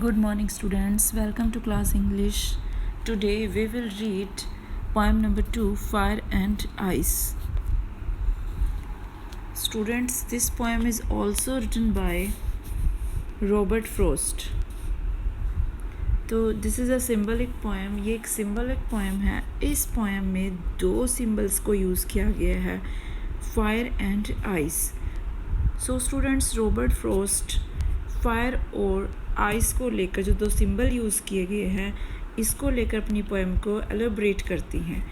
Good morning, students. Welcome to class English. Today we will read poem number 2, Fire and Ice. Students, this poem is also written by Robert Frost. तो this is a symbolic poem. ये एक symbolic poem है. इस poem में दो symbols को use किया गया है, fire and ice. So students, Robert Frost fire और आइस को लेकर जो दो सिंबल यूज़ किए गए हैं, इसको लेकर अपनी पोएम को एलोब्रेट करती हैं.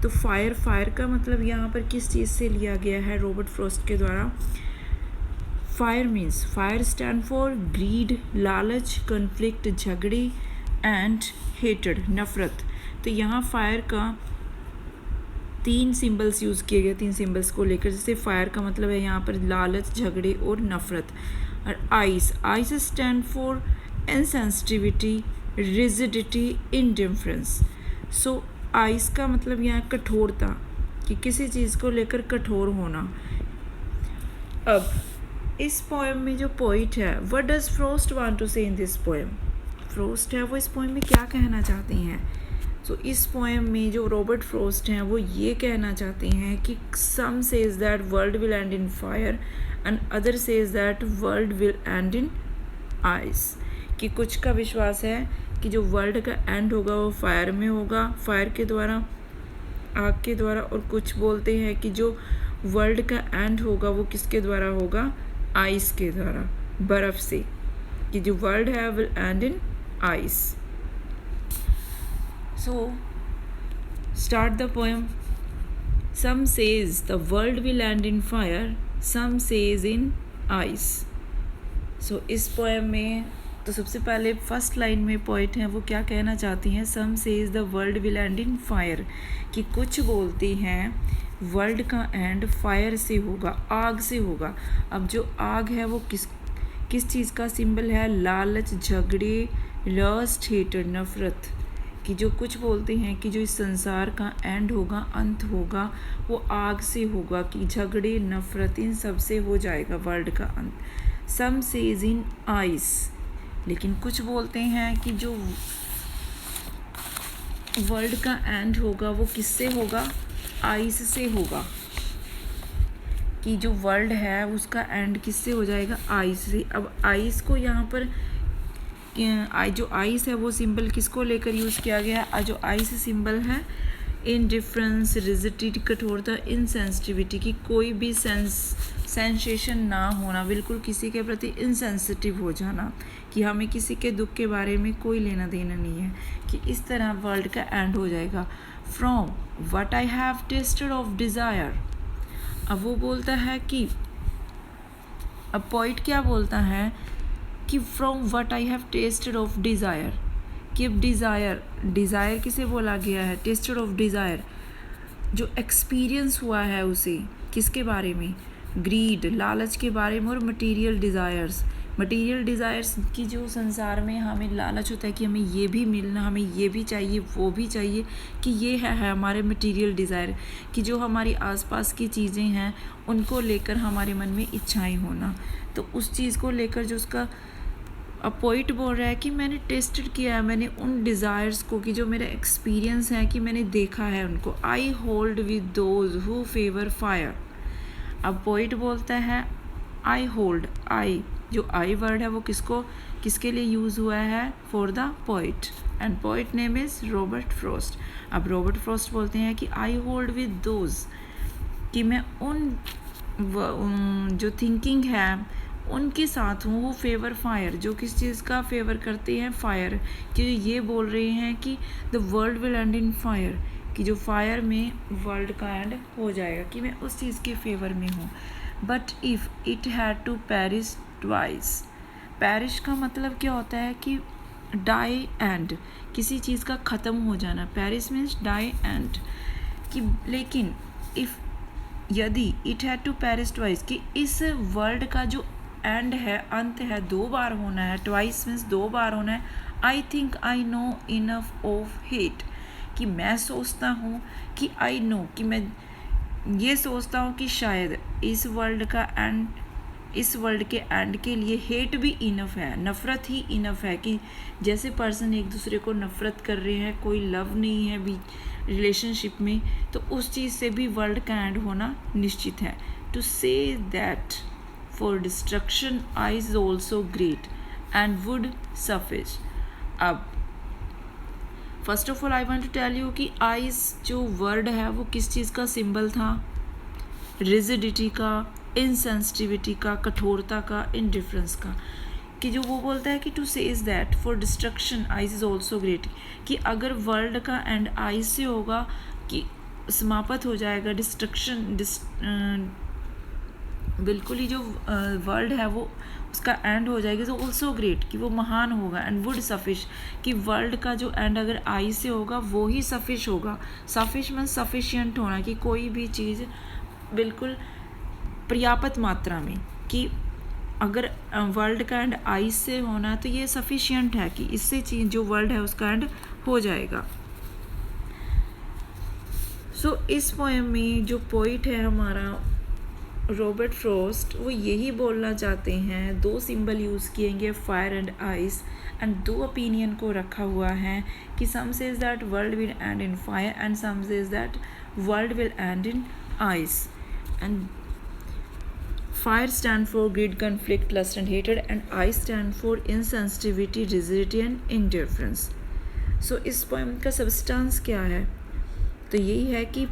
तो फायर का मतलब यहाँ पर किस चीज़ से लिया गया है रॉबर्ट फ्रॉस्ट के द्वारा. Fire means, fire stand for greed, लालच, कन्फ्लिक्ट, झगड़े, एंड हेटेड, नफरत. तो यहाँ फायर का तीन सिंबल्स यूज़ किए गए, तीन सिंबल्स को लेकर. जैसे फायर का मतलब है यहाँ पर लालच, झगड़े और नफरत. और ice stand for insensitivity, rigidity, indifference. So ice का मतलब यहाँ कठोरता, कि किसी चीज़ को लेकर कठोर होना. अब इस पोएम में जो पोइट है, what does Frost want to say in this poem. Frost है वो इस पोएम में क्या कहना चाहते हैं. सो इस पोएम में जो रॉबर्ट फ्रॉस्ट हैं वो ये कहना चाहते हैं कि some says that world will end in fire and other says that world will end in ice. कि कुछ का विश्वास है कि जो वर्ल्ड का एंड होगा वो फायर में होगा, फायर के द्वारा, आग के द्वारा. और कुछ बोलते हैं कि जो वर्ल्ड का एंड होगा वो किसके द्वारा होगा, आइस के द्वारा, बर्फ़ से. कि जो वर्ल्ड है will end in ice. So, start the poem. Some says the world will end in fire, some says in ice. So, इस पोएम में तो सबसे पहले फर्स्ट लाइन में पोइट हैं वो क्या कहना चाहती हैं. Some says the world will end in fire. कि कुछ बोलती हैं वर्ल्ड का एंड फायर से होगा, आग से होगा. अब जो आग है वो किस चीज़ का सिंबल है, लालच, झगड़े, लस्ट, हेटेड, नफरत. कि जो कुछ बोलते हैं कि जो इस संसार का एंड होगा, अंत होगा, वो आग से होगा. कि झगड़े, नफरत, इन सब से हो जाएगा वर्ल्ड का अंत. सम सेज इन आइस. लेकिन कुछ बोलते हैं कि जो वर्ल्ड का एंड होगा वो किससे होगा, आइस से होगा. कि जो वर्ल्ड है उसका एंड किससे हो जाएगा, आइस से. अब आइस को यहाँ पर जो आइस है वो सिंबल किसको लेकर यूज़ किया गया है. जो आइस सिंबल है, इनडिफरेंस, रिजिडिटी, कठोरता, इनसेंसिटिविटी. की कोई भी सेंसेशन ना होना, बिल्कुल किसी के प्रति इनसेंसिटिव हो जाना, कि हमें किसी के दुख के बारे में कोई लेना देना नहीं है. कि इस तरह वर्ल्ड का एंड हो जाएगा. From what I have tested of desire. अब वो बोलता है कि, अब पोइट क्या बोलता है कि from what I have tested of desire. कि अब डिज़ायर किसे बोला गया है, टेस्टेड ऑफ डिज़ायर. जो एक्सपीरियंस हुआ है उसे किसके बारे में, ग्रीड, लालच के बारे में. और मटेरियल डिज़ायर्स की जो संसार में हमें लालच होता है कि हमें ये भी मिलना, हमें ये भी चाहिए, वो भी चाहिए. कि ये है हमारे मटेरियल डिज़ायर. कि जो हमारी आसपास की चीज़ें हैं उनको लेकर हमारे मन में इच्छाएं होना. तो उस चीज़ को लेकर जो उसका पोइट बोल रहा है कि मैंने टेस्टेड किया है, मैंने उन डिज़ायर्स को, कि जो मेरा एक्सपीरियंस है, कि मैंने देखा है उनको. I hold with those who favour fire. अब पोइट बोलता है आई होल्ड. आई, जो आई वर्ड है वो किसके लिए यूज़ हुआ है, for the poet. And poet name is Robert Frost. अब रॉबर्ट फ्रॉस्ट बोलते हैं कि आई होल्ड विद दोज, कि मैं उन जो थिंकिंग है उनके साथ हूँ. वो फेवर फायर, जो किस चीज़ का फेवर करते हैं, फायर. कि ये बोल रहे हैं कि the world will end in fire. कि जो फायर में वर्ल्ड का एंड हो जाएगा. कि मैं उस चीज़ के फेवर में हूँ. But if it had to perish twice. Perish का मतलब क्या होता है कि डाई एंड, किसी चीज़ का ख़त्म हो जाना. Perish means die and. कि लेकिन इफ़, यदि, it had to perish twice, कि इस वर्ल्ड का जो एंड है, अंत है, दो बार होना है. ट्वाइस मीन्स दो बार होना है. I think I know enough of hate. कि मैं सोचता हूँ कि आई नो, कि मैं ये सोचता हूँ कि शायद इस वर्ल्ड का एंड इस वर्ल्ड के एंड के लिए हेट भी इनफ है, नफ़रत ही इनफ है कि जैसे पर्सन एक दूसरे को नफ़रत कर रहे हैं, कोई लव नहीं है भी रिलेशनशिप में, तो उस चीज़ से भी वर्ल्ड का एंड होना निश्चित है. To say that for destruction ice also great and would suffice. अब first of all I want to tell you कि आइज जो वर्ड है वो किस चीज़ का सिंबल था? रिजिडिटी का, इनसेंसिटिविटी का, कठोरता का, इनडिफरेंस का. कि जो वो बोलता है कि to says that for destruction ice is also great, कि अगर वर्ल्ड का एंड आइज से होगा कि समाप्त हो जाएगा, डिस्ट्रक्शन बिल्कुल ही जो वर्ल्ड है वो उसका एंड हो जाएगी, तो ऑल्सो ग्रेट कि वो महान होगा. एंड वुड सफिश, कि वर्ल्ड का जो एंड अगर आई से होगा वो ही सफिश होगा. सफिश मीन्स सफिशिएंट होना, कि कोई भी चीज़ बिल्कुल पर्याप्त मात्रा में, कि अगर वर्ल्ड का एंड आई से होना तो ये सफिशिएंट है कि इससे चीज़ जो वर्ल्ड है उसका एंड हो जाएगा. सो इस पोएम में जो पोइट है हमारा रॉबर्ट फ्रॉस्ट, वो यही बोलना चाहते हैं. दो सिंबल यूज़ किएंगे, फायर एंड आइस, एंड दो ओपिनियन को रखा हुआ है कि some says that world will end in fire and some says that world will end in ice. And fire stand for greed, conflict, lust and hatred, and ice stand for insensitivity, rigidity and indifference. So इस poem का substance क्या है? तो यही है कि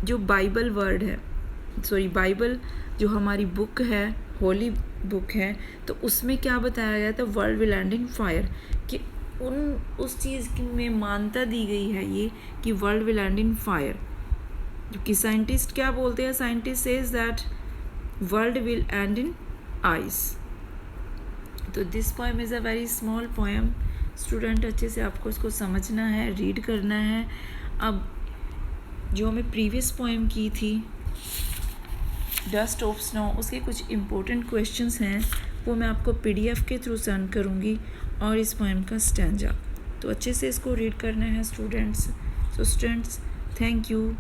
जो Bible word है, बाइबल जो हमारी बुक है, होली बुक है, तो उसमें क्या बताया गया था? World will end in fire, कि उस चीज़ में मान्यता दी गई है ये कि world will end in fire. जबकि साइंटिस्ट क्या बोलते हैं? Scientist says that world will end in ice. तो this poem is a very small poem. Student अच्छे से आपको इसको समझना है, रीड करना है. अब जो हमें प्रीवियस पोएम की थी डस्ट ऑफ स्नो, उसके कुछ इम्पोर्टेंट क्वेश्चंस हैं, वो मैं आपको PDF के थ्रू सेंड करूँगी, और इस पोएम का स्टैंजा. तो अच्छे से इसको रीड करना है students. So students, thank you.